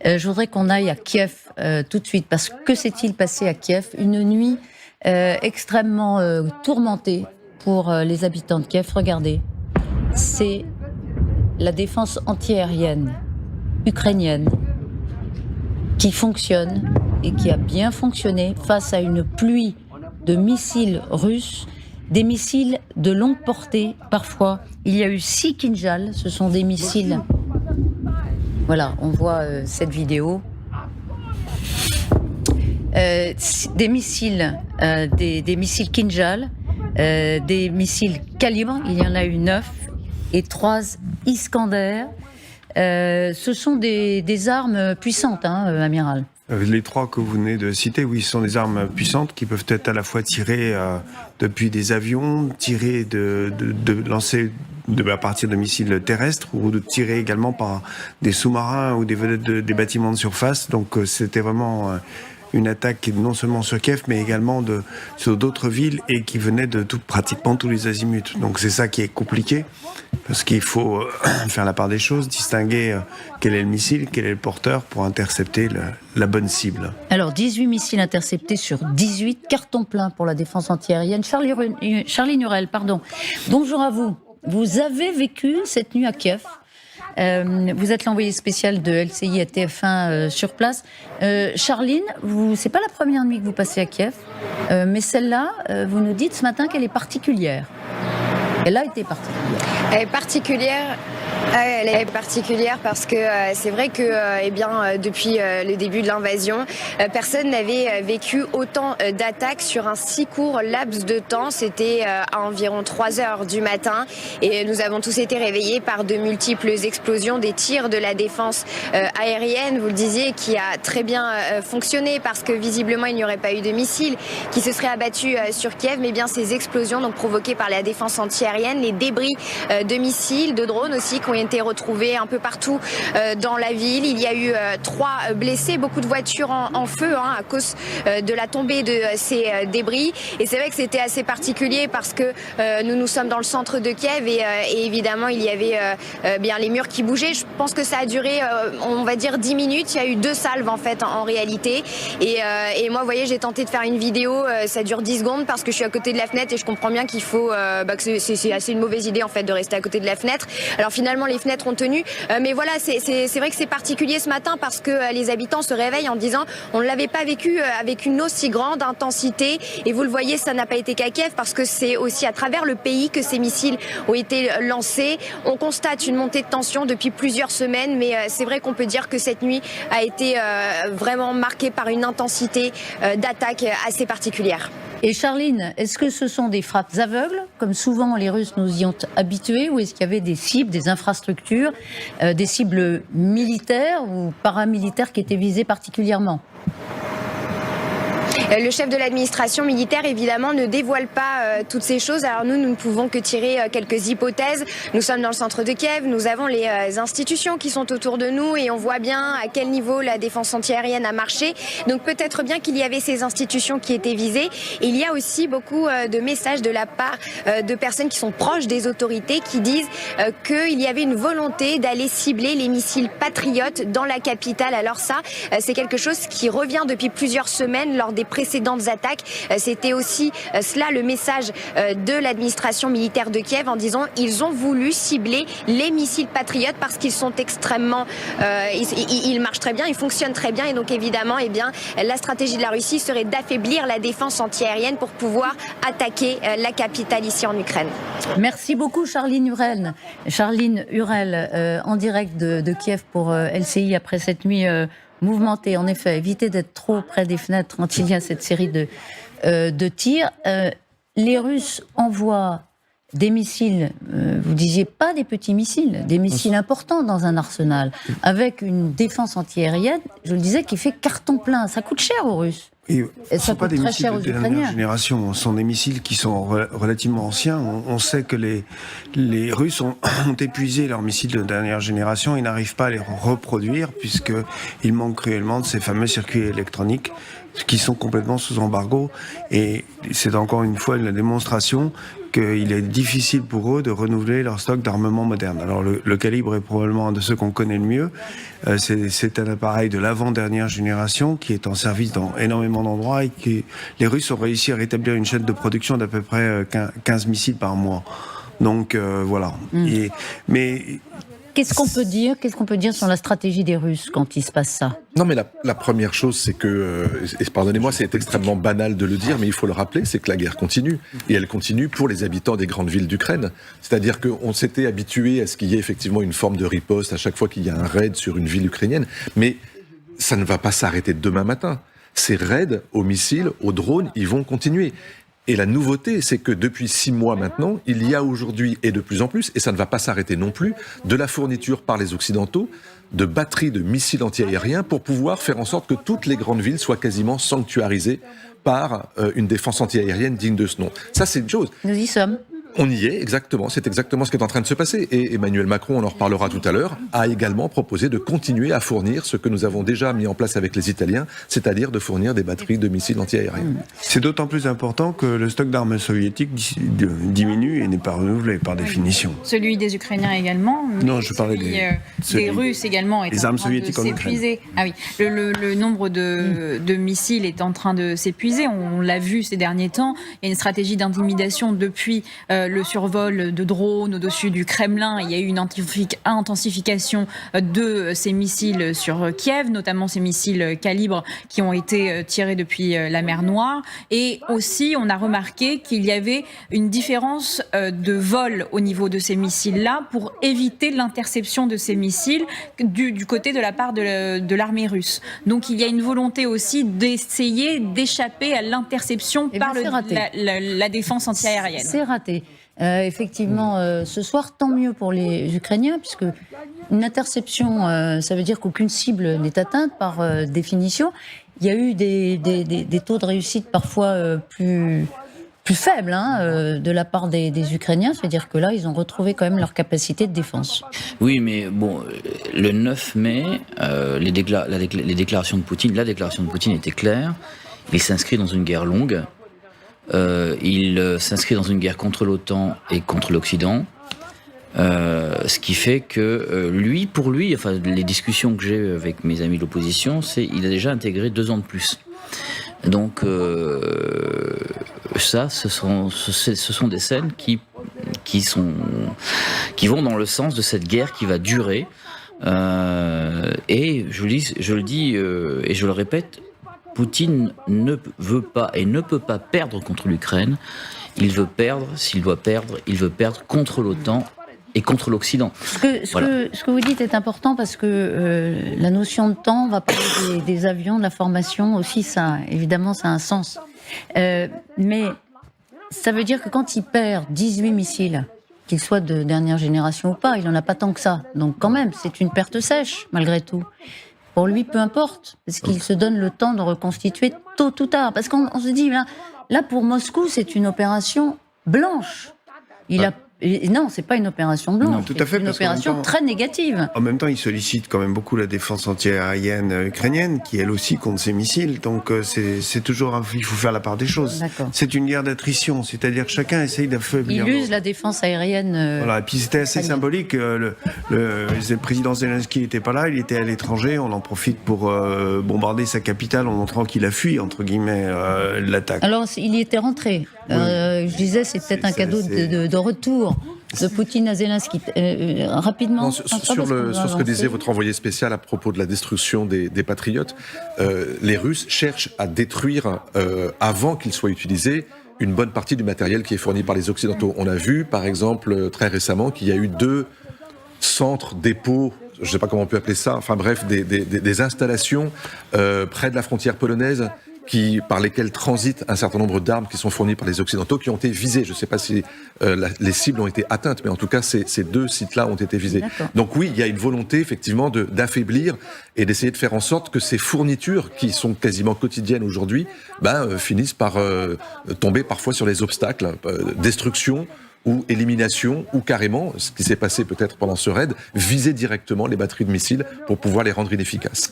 Je voudrais qu'on aille à Kiev tout de suite, parce que s'est-il passé à Kiev? Une nuit extrêmement tourmentée pour les habitants de Kiev. Regardez, c'est la défense antiaérienne ukrainienne qui fonctionne et qui a bien fonctionné face à une pluie de missiles russes, des missiles de longue portée parfois. Il y a eu 6 Kinjal, ce sont des missiles. Voilà, on voit cette vidéo. Des missiles Kinjal, des missiles calibre, il y en a eu 9, et 3 Iskander. Ce sont des armes puissantes, amiral. Les 3 que vous venez de citer, oui, ce sont des armes puissantes qui peuvent être à la fois tirées depuis des avions, tirées lancer à partir de missiles terrestres, ou de tirer également par des sous-marins ou des bâtiments de surface. Donc c'était vraiment une attaque non seulement sur Kiev, mais également sur d'autres villes, et qui venait de pratiquement tous les azimuts. Donc c'est ça qui est compliqué, parce qu'il faut faire la part des choses, distinguer quel est le missile, quel est le porteur, pour intercepter la bonne cible. Alors 18 missiles interceptés sur 18, carton plein pour la défense antiaérienne. Charline Hurel, pardon. Bonjour à vous. Vous avez vécu cette nuit à Kiev. Vous êtes l'envoyé spécial de LCI et TF1 sur place. Charline, c'est pas la première nuit que vous passez à Kiev, mais celle-là, vous nous dites ce matin qu'elle est particulière. Elle a été particulière. Elle est particulière. Elle est particulière parce que c'est vrai que depuis le début de l'invasion, personne n'avait vécu autant d'attaques sur un si court laps de temps. C'était à environ 3 heures du matin, et nous avons tous été réveillés par de multiples explosions, des tirs de la défense aérienne, vous le disiez, qui a très bien fonctionné, parce que visiblement il n'y aurait pas eu de missiles qui se seraient abattus sur Kiev, mais bien ces explosions donc provoquées par la défense antiaérienne, les débris de missiles, de drones aussi, qui ont été retrouvés un peu partout dans la ville. Il y a eu 3 blessés, beaucoup de voitures en feu à cause de la tombée de ces débris. Et c'est vrai que c'était assez particulier, parce que nous sommes dans le centre de Kiev, et évidemment il y avait bien les murs qui bougeaient. Je pense que ça a duré, on va dire 10 minutes. Il y a eu 2 salves en fait en réalité. Et moi, vous voyez, j'ai tenté de faire une vidéo, ça dure 10 secondes parce que je suis à côté de la fenêtre, et je comprends bien qu'il faut que c'est assez une mauvaise idée en fait de rester à côté de la fenêtre. Alors finalement les fenêtres ont tenu, mais voilà, c'est vrai que c'est particulier ce matin, parce que les habitants se réveillent en disant on ne l'avait pas vécu avec une aussi grande intensité. Et vous le voyez, ça n'a pas été qu'à Kiev, parce que c'est aussi à travers le pays que ces missiles ont été lancés. On constate une montée de tension depuis plusieurs semaines, mais c'est vrai qu'on peut dire que cette nuit a été vraiment marquée par une intensité d'attaque assez particulière. Et Charline, est-ce que ce sont des frappes aveugles, comme souvent les Russes nous y ont habitués, ou est-ce qu'il y avait des cibles, des infrastructures, des cibles militaires ou paramilitaires qui étaient visées particulièrement ? Le chef de l'administration militaire, évidemment, ne dévoile pas toutes ces choses. Alors nous ne pouvons que tirer quelques hypothèses. Nous sommes dans le centre de Kiev, nous avons les institutions qui sont autour de nous, et on voit bien à quel niveau la défense antiaérienne a marché. Donc peut-être bien qu'il y avait ces institutions qui étaient visées. Et il y a aussi beaucoup de messages de la part de personnes qui sont proches des autorités, qui disent qu'il y avait une volonté d'aller cibler les missiles patriotes dans la capitale. Alors ça, c'est quelque chose qui revient depuis plusieurs semaines lors des précédentes attaques. C'était aussi cela le message de l'administration militaire de Kiev, en disant ils ont voulu cibler les missiles patriotes parce qu'ils sont extrêmement ils marchent très bien, ils fonctionnent très bien, et donc évidemment la stratégie de la Russie serait d'affaiblir la défense antiaérienne pour pouvoir attaquer la capitale ici en Ukraine. Merci beaucoup Charline Hurel. Charline Hurel en direct de Kiev pour LCI après cette nuit mouvementé. En effet, évitez d'être trop près des fenêtres quand il y a cette série de tirs. Les Russes envoient des missiles, vous disiez pas des petits missiles, des missiles importants dans un arsenal, avec une défense antiaérienne, je le disais, qui fait carton plein. Ça coûte cher aux Russes. Et ce ne sont pas des missiles de dernière génération, ce sont des missiles qui sont relativement anciens. On sait que les Russes ont épuisé leurs missiles de dernière génération, ils n'arrivent pas à les reproduire, puisqu'il manque cruellement de ces fameux circuits électroniques qui sont complètement sous embargo. Et c'est encore une fois la démonstration qu'il est difficile pour eux de renouveler leur stock d'armement moderne. Alors le calibre est probablement un de ceux qu'on connaît le mieux. C'est un appareil de l'avant-dernière génération qui est en service dans énormément d'endroits et les Russes ont réussi à rétablir une chaîne de production d'à peu près 15 missiles par mois. Donc voilà. Mais Qu'est-ce qu'on peut dire sur la stratégie des Russes quand il se passe ça? Non, mais la première chose, c'est que, et pardonnez-moi, c'est extrêmement banal de le dire, mais il faut le rappeler, c'est que la guerre continue. Et elle continue pour les habitants des grandes villes d'Ukraine. C'est-à-dire qu'on s'était habitué à ce qu'il y ait effectivement une forme de riposte à chaque fois qu'il y a un raid sur une ville ukrainienne. Mais ça ne va pas s'arrêter demain matin. Ces raids aux missiles, aux drones, ils vont continuer. Et la nouveauté, c'est que depuis 6 mois maintenant, il y a aujourd'hui, et de plus en plus, et ça ne va pas s'arrêter non plus, de la fourniture par les Occidentaux de batteries de missiles antiaériens pour pouvoir faire en sorte que toutes les grandes villes soient quasiment sanctuarisées par une défense antiaérienne digne de ce nom. Ça, c'est une chose. Nous y sommes. On y est, exactement. C'est exactement ce qui est en train de se passer. Et Emmanuel Macron, on en reparlera tout à l'heure, a également proposé de continuer à fournir ce que nous avons déjà mis en place avec les Italiens, c'est-à-dire de fournir des batteries de missiles antiaériens. c'est d'autant plus important que le stock d'armes soviétiques diminue et n'est pas renouvelé par définition. Celui des Ukrainiens également. Non, je parlais des Russes également est les en armes train de soviétiques en s'épuiser. Ah oui, le nombre de missiles est en train de s'épuiser. On l'a vu ces derniers temps. Il y a une stratégie d'intimidation depuis le survol de drones au-dessus du Kremlin. Il y a eu une intensification de ces missiles sur Kiev, notamment ces missiles calibre qui ont été tirés depuis la mer Noire. Et aussi, on a remarqué qu'il y avait une différence de vol au niveau de ces missiles-là pour éviter l'interception de ces missiles du côté de la part de l'armée russe. Donc il y a une volonté aussi d'essayer d'échapper à l'interception par la défense antiaérienne. C'est raté. Effectivement, ce soir, tant mieux pour les Ukrainiens, puisque une interception, ça veut dire qu'aucune cible n'est atteinte par définition. Il y a eu des taux de réussite parfois plus faibles de la part des Ukrainiens, c'est-à-dire que là, ils ont retrouvé quand même leur capacité de défense. Oui, mais bon, le 9 mai, les déclarations de Poutine, la déclaration de Poutine était claire. Il s'inscrit dans une guerre longue. Il s'inscrit dans une guerre contre l'OTAN et contre l'Occident, ce qui fait que pour lui, enfin les discussions que j'ai avec mes amis de l'opposition, il a déjà intégré 2 ans de plus. Donc ça, ce sont des scènes qui vont dans le sens de cette guerre qui va durer. Et je le dis et je le répète. Poutine ne veut pas et ne peut pas perdre contre l'Ukraine. Il veut perdre, s'il doit perdre, il veut perdre contre l'OTAN et contre l'Occident. Ce que vous dites est important parce que la notion de temps va parler des avions, de la formation aussi, ça, évidemment, ça a un sens. Mais ça veut dire que quand il perd 18 missiles, qu'ils soient de dernière génération ou pas, il n'en a pas tant que ça. Donc quand même, c'est une perte sèche, malgré tout. Pour lui, peu importe, parce qu'il se donne le temps de reconstituer tôt ou tard. Parce qu'on se dit, là, pour Moscou, c'est une opération blanche. Non, c'est pas une opération blanche. Non, tout à fait, c'est une opération très négative. En même temps, il sollicite quand même beaucoup la défense antiaérienne ukrainienne, qui elle aussi compte ses missiles. Donc c'est toujours, il faut faire la part des choses. D'accord. C'est une guerre d'attrition, c'est-à-dire que chacun essaye d'affaiblir. Il use la défense aérienne. Voilà, et puis c'était assez symbolique. Le président Zelensky n'était pas là, il était à l'étranger. On en profite pour bombarder sa capitale en montrant qu'il a fui entre guillemets l'attaque. Alors il y était rentré. Oui. Je disais, c'est peut-être un cadeau de retour de Poutine à Zelensky. Rapidement. Non, sur ce que disait votre envoyé spécial à propos de la destruction des patriotes, les Russes cherchent à détruire, avant qu'ils soient utilisés, une bonne partie du matériel qui est fourni par les Occidentaux. On a vu, par exemple, très récemment, qu'il y a eu 2 centres dépôts, je ne sais pas comment on peut appeler ça, enfin bref, des installations près de la frontière polonaise par lesquels transitent un certain nombre d'armes qui sont fournies par les Occidentaux, qui ont été visées. Je ne sais pas si les cibles ont été atteintes, mais en tout cas, ces 2 sites-là ont été visés. Donc oui, il y a une volonté, effectivement, d'affaiblir et d'essayer de faire en sorte que ces fournitures, qui sont quasiment quotidiennes aujourd'hui, finissent par tomber parfois sur les obstacles, destruction ou élimination, ou carrément, ce qui s'est passé peut-être pendant ce raid, viser directement les batteries de missiles pour pouvoir les rendre inefficaces.